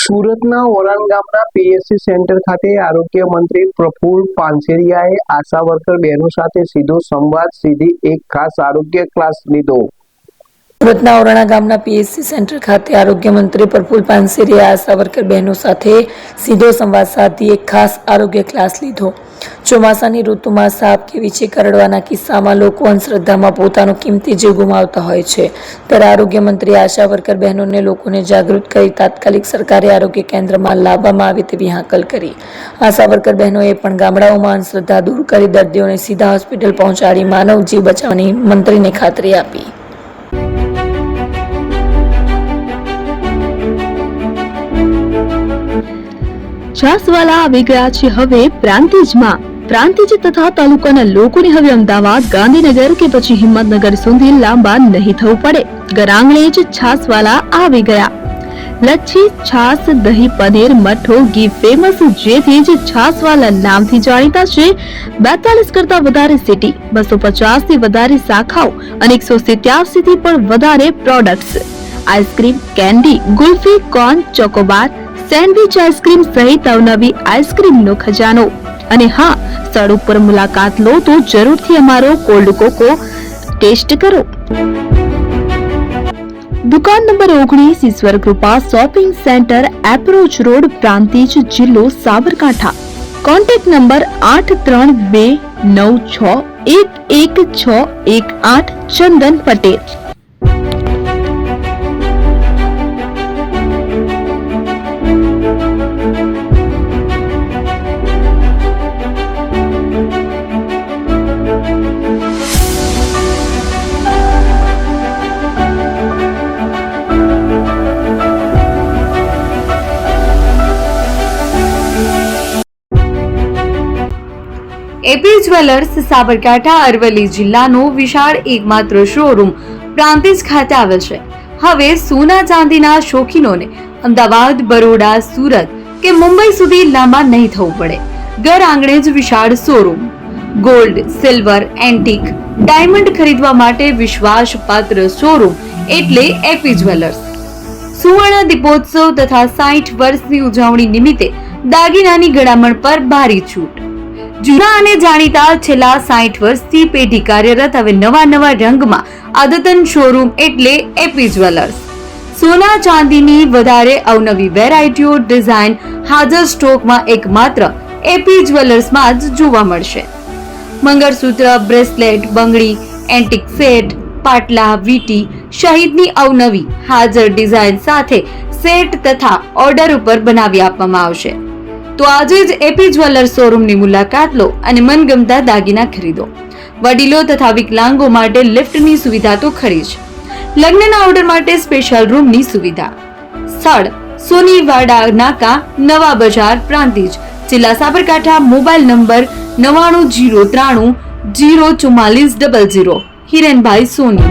સુરતના ઓરાણ ગામના PSC centre ખાતે આરોગ્ય મંત્રી પ્રફુલ પાનસેરિયાએ આશા વર્કર બહેનો સાથે સીધો સંવાદ સીધી એક ખાસ આરોગ્ય ક્લાસ લીધો। સુરતના ઓરાણા ગામના પીએસસી સેન્ટર ખાતે આરોગ્ય મંત્રી પ્રફુલ પાનસેરિયાએ આશા વર્કર બહેનો સાથે સીધો સંવાદ સાધી એક ખાસ આરોગ્ય ક્લાસ લીધો। ચોમાસાની ઋતુમાં સાપ કે વીંછી કરડવાના કિસ્સામાં લોકો અંધશ્રદ્ધામાં પોતાનો કિંમતી જીવ ગુમાવતા હોય છે, ત્યારે આરોગ્ય મંત્રીએ આશા વર્કર બહેનોને લોકોને જાગૃત કરી તાત્કાલિક સરકારી આરોગ્ય કેન્દ્રમાં લાવવામાં આવે તેવી હાકલ કરી। આશા વર્કર બહેનોએ પણ ગામડાઓમાં અંધશ્રદ્ધા દૂર કરી દર્દીઓને સીધા હોસ્પિટલ પહોંચાડી માનવ જીવ બચાવવાની મંત્રીને ખાતરી આપી। છાસવાલા આવી ગયા છે હવે પ્રાંતિજમાં। પ્રાંતિજ તથા તાલુકાના લોકોને હવે અમદાવાદ, ગાંધીનગર કે પછી હિંમતનગર સુધી લાંબા નહીં થવું પડે। ઘરાંગણે જ છાસવાલા આવી ગયા। લચ્છી, છાસ, દહીં, પનીર, મઠો, ઘી ફેમસ, જેથી જ છાસવાલા નામથી જાણીતા છે। 42 કરતા વધારે સિટી, 250 થી વધારે શાખાઓ અને 187 થી પણ વધારે products. Ice cream, candy, kulfi, corn, Chocobar, sandwich ice cream સહિત અવનવી આઈસ્ક્રીમનો ખજાનો। અને હા, સ્થળ ઉપર મુલાકાત લો તો જરૂરથી અમારો કોલ્ડ કોકો ટેસ્ટ કરો। દુકાન number 19, Ishwar Krupa shopping centre, approach road, Prantij, જિલ્લો Sabarkantha. Contact number 8329611618 Chandan Patel. AP jewellers Sabarkantha Aravalli જિલ્લાનો વિશાળ એકમાત્ર શોરૂમ પ્રાંતિજ ખાતે આવેલ છે। હવે સોના ચાંદીના શોખીનોને અમદાવાદ, બરોડા, સુરત કે મુંબઈ સુધી લાંબા નહીં થવું પડે। ઘર આંગણે જ વિશાળ showroom. Gold, silver, antique, diamond ખરીદવા માટે વિશ્વાસપાત્ર શોરૂમ એટલે એપી જ્વેલર્સ। સુવર્ણ દીપોત્સવ તથા 60 વર્ષની ઉજવણી નિમિત્તે દાગીનાની ગળામણ પર ભારી છૂટ। જૂના અને જાણીતા છેલ્લા 60 વર્ષથી પેઢી કાર્યરત હવે નવા રંગમાં અદ્યતન શોરૂમ એટલે એપી જ્વેલર્સ। સોના ચાંદીની વધારે અવનવી વેરાયટીઓ, ડિઝાઇન હાજર સ્ટોકમાં એકમાત્ર એપી જ્વેલર્સમાં જ જોવા મળશે। મંગળસૂત્ર, બ્રેસલેટ, બંગડી, એન્ટિક સેટ, પાટલા, વીટી સહિતની અવનવી હાજર ડિઝાઇન સાથે સેટ તથા ઓર્ડર ઉપર બનાવી આપવામાં આવશે। તો આજે જ એપી જ્વેલર્સ શોરૂમની મુલાકાત લો અને મનગમતા દાગીના ખરીદો। વડીલો તથા વિકલાંગો માટે લિફ્ટની સુવિધા તો ખરી જ, લગ્નના ઓર્ડર માટે સ્પેશિયલ રૂમની સુવિધા। સ્થળ સોનીવાડા નાકા, નવા બજાર, પ્રાંતિજ, જિલ્લા સાબરકાંઠા। Mobile number 9903304400। હિરેનભાઈ સોની।